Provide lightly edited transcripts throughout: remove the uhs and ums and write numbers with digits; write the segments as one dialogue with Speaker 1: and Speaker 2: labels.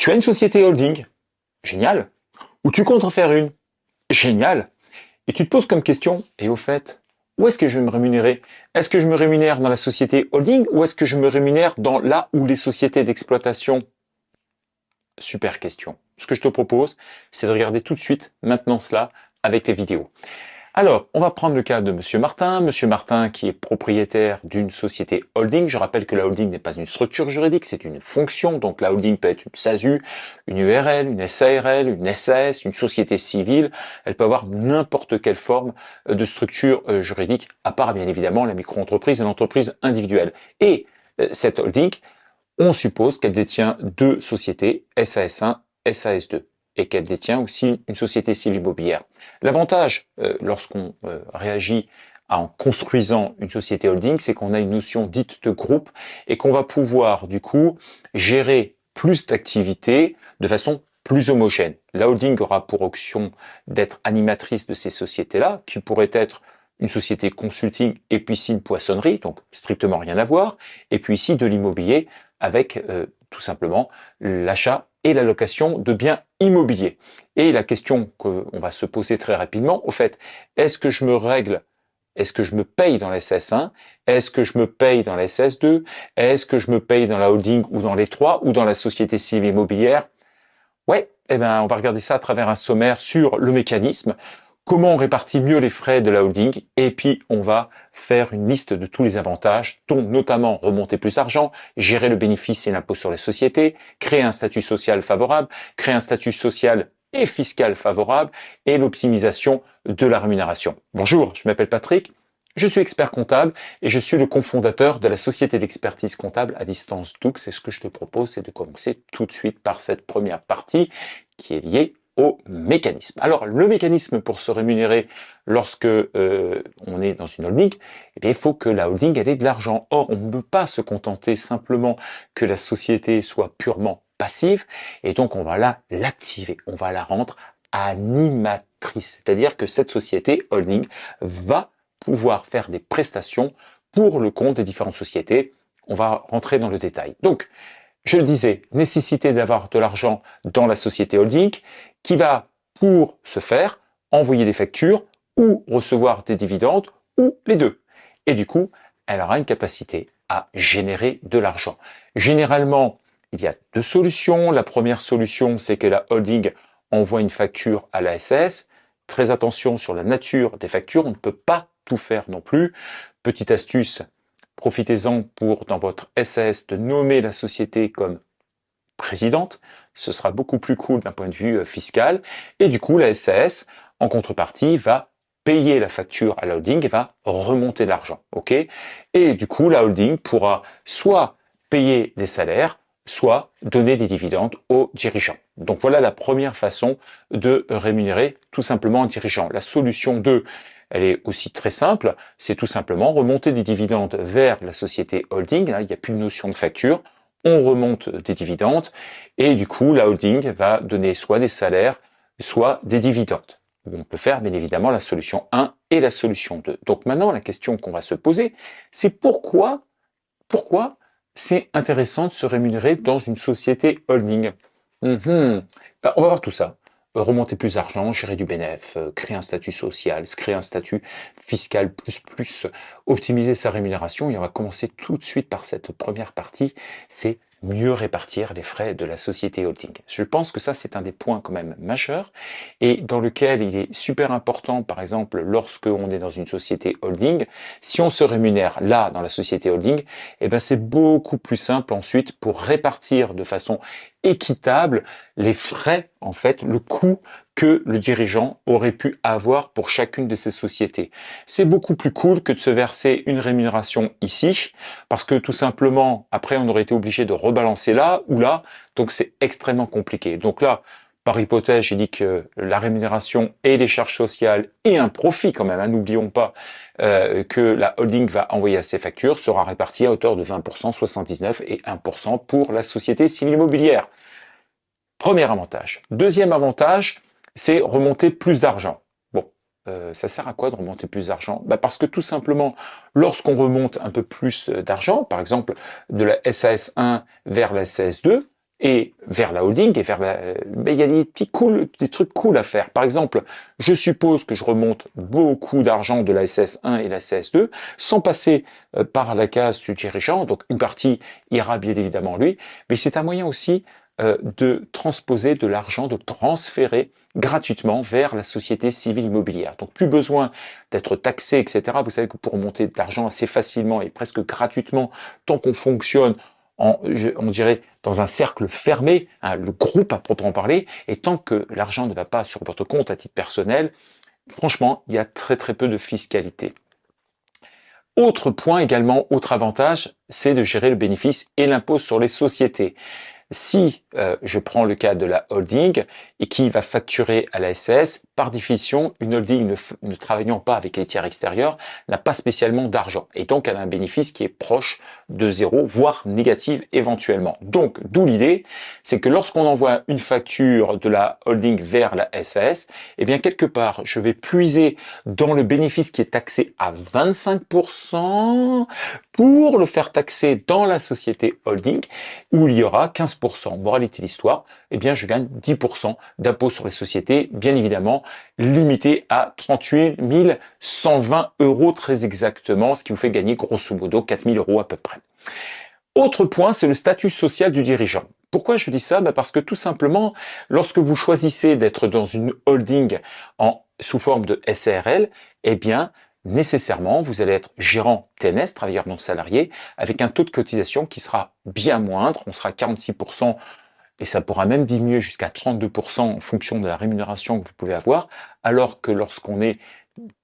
Speaker 1: Tu as une société holding, génial, ou tu comptes en faire une, génial, et tu te poses comme question, et au fait, où est-ce que je vais me rémunérer? Est-ce que je me rémunère dans la société holding ou est-ce que je me rémunère dans là où les sociétés d'exploitation? Super question. Ce que je te propose, c'est de regarder tout de suite maintenant cela avec les vidéos. Alors, on va prendre le cas de Monsieur Martin. Monsieur Martin qui est propriétaire d'une société holding. Je rappelle que la holding n'est pas une structure juridique, c'est une fonction. Donc la holding peut être une SASU, une URL, une SARL, une SAS, une société civile. Elle peut avoir n'importe quelle forme de structure juridique, à part bien évidemment la micro-entreprise et l'entreprise individuelle. Et cette holding, on suppose qu'elle détient deux sociétés, SAS1, SAS2, et qu'elle détient aussi une société civile immobilière. L'avantage, lorsqu'on réagit en construisant une société holding, c'est qu'on a une notion dite de groupe et qu'on va pouvoir du coup gérer plus d'activités de façon plus homogène. La holding aura pour option d'être animatrice de ces sociétés-là, qui pourraient être une société consulting et puis ici une poissonnerie, donc strictement rien à voir, et puis ici de l'immobilier avec tout simplement l'achat et la location de biens immobiliers. Et la question qu'on va se poser très rapidement, au fait, est-ce que je me règle, est-ce que je me paye dans la SS1, est-ce que je me paye dans la SS2, est-ce que je me paye dans la holding ou dans les trois ou dans la société civile immobilière? Ouais, eh ben, on va regarder ça à travers un sommaire sur le mécanisme, comment on répartit mieux les frais de la holding, et puis on va faire une liste de tous les avantages, dont notamment remonter plus d'argent, gérer le bénéfice et l'impôt sur les sociétés, créer un statut social favorable, créer un statut social et fiscal favorable, et l'optimisation de la rémunération. Bonjour, je m'appelle Patrick. Je suis expert comptable et je suis le cofondateur de la société d'expertise comptable à distance Doux. Et ce que je te propose, c'est de commencer tout de suite par cette première partie qui est liée au mécanisme. Alors, le mécanisme pour se rémunérer lorsque on est dans une holding, eh bien, il faut que la holding ait de l'argent. Or, on ne peut pas se contenter simplement que la société soit purement passive et donc on va l'activer, on va la rendre animatrice. C'est-à-dire que cette société holding va pouvoir faire des prestations pour le compte des différentes sociétés. On va rentrer dans le détail. Donc, je le disais, nécessité d'avoir de l'argent dans la société holding qui va, pour ce faire, envoyer des factures ou recevoir des dividendes ou les deux. Et du coup, elle aura une capacité à générer de l'argent. Généralement, il y a deux solutions. La première solution, c'est que la holding envoie une facture à la SS. Très attention sur la nature des factures, on ne peut pas tout faire non plus. Petite astuce, profitez-en pour, dans votre SAS, de nommer la société comme présidente. Ce sera beaucoup plus cool d'un point de vue fiscal. Et du coup, la SAS, en contrepartie, va payer la facture à la holding et va remonter l'argent. Ok? Et du coup, la holding pourra soit payer des salaires, soit donner des dividendes aux dirigeants. Donc voilà la première façon de rémunérer tout simplement un dirigeant. La solution 2, elle est aussi très simple, c'est tout simplement remonter des dividendes vers la société holding. Là, il n'y a plus de notion de facture, on remonte des dividendes et du coup la holding va donner soit des salaires, soit des dividendes. On peut faire bien évidemment la solution 1 et la solution 2. Donc maintenant la question qu'on va se poser, c'est pourquoi c'est intéressant de se rémunérer dans une société holding. On va voir tout ça. Remonter plus d'argent, gérer du bénéfice, créer un statut social, créer un statut fiscal plus, optimiser sa rémunération. Et on va commencer tout de suite par cette première partie, c'est mieux répartir les frais de la société holding. Je pense que ça, c'est un des points quand même majeurs et dans lequel il est super important, par exemple, lorsque on est dans une société holding, si on se rémunère là, dans la société holding, eh ben, c'est beaucoup plus simple ensuite pour répartir de façon équitable les frais, en fait, le coût que le dirigeant aurait pu avoir pour chacune de ces sociétés. C'est beaucoup plus cool que de se verser une rémunération ici, parce que tout simplement, après, on aurait été obligé de rebalancer là ou là, donc c'est extrêmement compliqué. Donc là, par hypothèse, j'ai dit que la rémunération et les charges sociales et un profit quand même, hein, n'oublions pas que la holding va envoyer à ses factures sera réparti à hauteur de 20%, 79% et 1% pour la société civile immobilière. Premier avantage. Deuxième avantage, c'est remonter plus d'argent. Bon, ça sert à quoi de remonter plus d'argent? Parce que tout simplement, lorsqu'on remonte un peu plus d'argent, par exemple de la SAS1 vers la SAS2, et vers la holding et vers il y a des trucs cool à faire. Par exemple, je suppose que je remonte beaucoup d'argent de la SS1 et la CS2 sans passer par la case du dirigeant. Donc une partie ira bien évidemment lui, mais c'est un moyen aussi de transposer de l'argent, de transférer gratuitement vers la société civile immobilière. Donc plus besoin d'être taxé, etc. Vous savez que pour monter de l'argent assez facilement et presque gratuitement, tant qu'on fonctionne on dirait dans un cercle fermé, hein, le groupe à proprement parler, et tant que l'argent ne va pas sur votre compte à titre personnel, franchement, il y a très très peu de fiscalité. Autre point également, autre avantage, c'est de gérer le bénéfice et l'impôt sur les sociétés. Si je prends le cas de la holding et qui va facturer à la SAS, par définition, une holding ne travaillant pas avec les tiers extérieurs n'a pas spécialement d'argent et donc elle a un bénéfice qui est proche de zéro, voire négatif éventuellement. Donc d'où l'idée, c'est que lorsqu'on envoie une facture de la holding vers la SAS, eh bien quelque part, je vais puiser dans le bénéfice qui est taxé à 25% pour le faire taxer dans la société holding où il y aura 15%. Moralité de l'histoire, eh bien je gagne 10% d'impôt sur les sociétés, bien évidemment, limité à 38 120 euros très exactement, ce qui vous fait gagner grosso modo 4 000 euros à peu près. Autre point, c'est le statut social du dirigeant. Pourquoi je dis ça? Parce que tout simplement, lorsque vous choisissez d'être dans une holding sous forme de SARL, eh bien, nécessairement, vous allez être gérant TNS, travailleur non salarié, avec un taux de cotisation qui sera bien moindre. On sera à 46% et ça pourra même diminuer jusqu'à 32% en fonction de la rémunération que vous pouvez avoir, alors que lorsqu'on est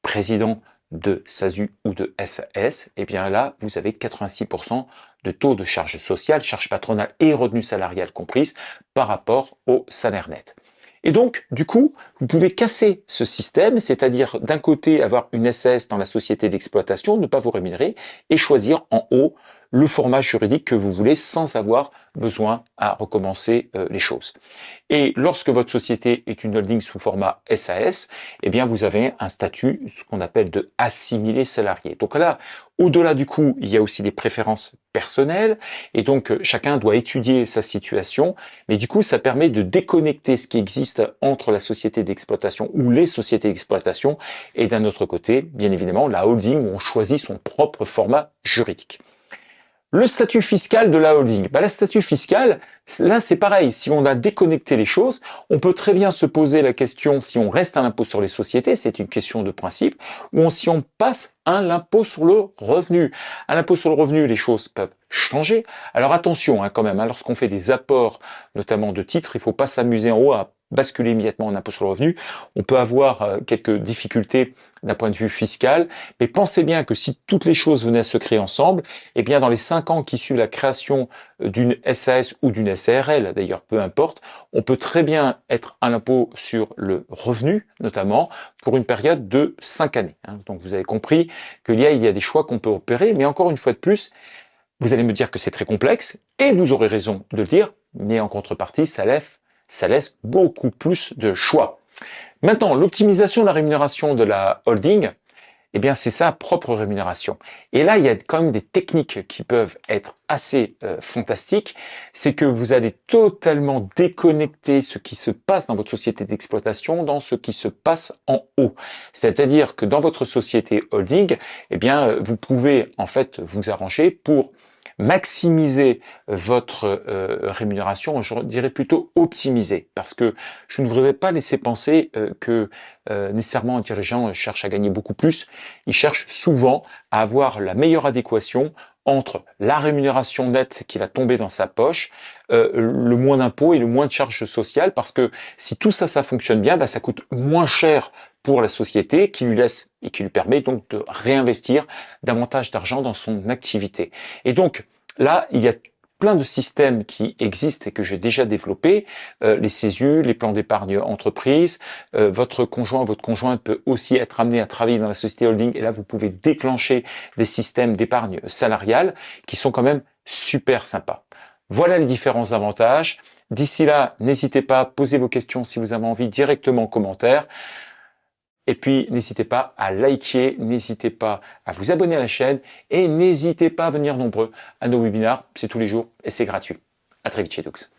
Speaker 1: président de SASU ou de SAS, eh bien là, vous avez 86% de taux de charge sociale, charge patronale et revenu salarial comprises par rapport au salaire net. Et donc, du coup, vous pouvez casser ce système, c'est-à-dire d'un côté avoir une SAS dans la société d'exploitation, ne pas vous rémunérer, et choisir en haut le format juridique que vous voulez sans avoir besoin à recommencer les choses. Et lorsque votre société est une holding sous format SAS, eh bien vous avez un statut, ce qu'on appelle de assimilé salarié. Donc là, au-delà du coup, il y a aussi des préférences personnelles, et donc chacun doit étudier sa situation, mais du coup ça permet de déconnecter ce qui existe entre la société d'exploitation ou les sociétés d'exploitation, et d'un autre côté, bien évidemment, la holding où on choisit son propre format juridique. Le statut fiscal de la holding. Le statut fiscal, là c'est pareil, si on a déconnecté les choses, on peut très bien se poser la question si on reste à l'impôt sur les sociétés, c'est une question de principe, ou si on passe à l'impôt sur le revenu. À l'impôt sur le revenu, les choses peuvent changer. Alors attention quand même, lorsqu'on fait des apports, notamment de titres, il ne faut pas s'amuser en haut à basculer immédiatement en impôt sur le revenu. On peut avoir quelques difficultés d'un point de vue fiscal, mais pensez bien que si toutes les choses venaient à se créer ensemble, eh bien dans les 5 ans qui suivent la création d'une SAS ou d'une SARL, d'ailleurs peu importe, on peut très bien être à l'impôt sur le revenu, notamment pour une période de 5 années. Donc vous avez compris qu'il y a des choix qu'on peut opérer, mais encore une fois de plus, vous allez me dire que c'est très complexe, et vous aurez raison de le dire, mais en contrepartie, ça laisse beaucoup plus de choix. Maintenant, l'optimisation de la rémunération de la holding, eh bien, c'est sa propre rémunération. Et là, il y a quand même des techniques qui peuvent être assez fantastiques. C'est que vous allez totalement déconnecter ce qui se passe dans votre société d'exploitation dans ce qui se passe en haut. C'est-à-dire que dans votre société holding, eh bien, vous pouvez en fait vous arranger pour maximiser votre rémunération, je dirais plutôt optimiser, parce que je ne voudrais pas laisser penser que nécessairement un dirigeant cherche à gagner beaucoup plus. Il cherche souvent à avoir la meilleure adéquation entre la rémunération nette qui va tomber dans sa poche, le moins d'impôts et le moins de charges sociales, parce que si tout ça, ça fonctionne bien, ça coûte moins cher pour la société qui lui laisse et qui lui permet donc de réinvestir davantage d'argent dans son activité. Et donc là, il y a plein de systèmes qui existent et que j'ai déjà développés, les CESU, les plans d'épargne entreprise, votre conjoint, votre conjointe peut aussi être amené à travailler dans la société holding et là vous pouvez déclencher des systèmes d'épargne salariale qui sont quand même super sympas. Voilà les différents avantages. D'ici là, n'hésitez pas à poser vos questions si vous avez envie directement en commentaire. Et puis, n'hésitez pas à liker, n'hésitez pas à vous abonner à la chaîne et n'hésitez pas à venir nombreux à nos webinaires. C'est tous les jours et c'est gratuit. À très vite chez Dux.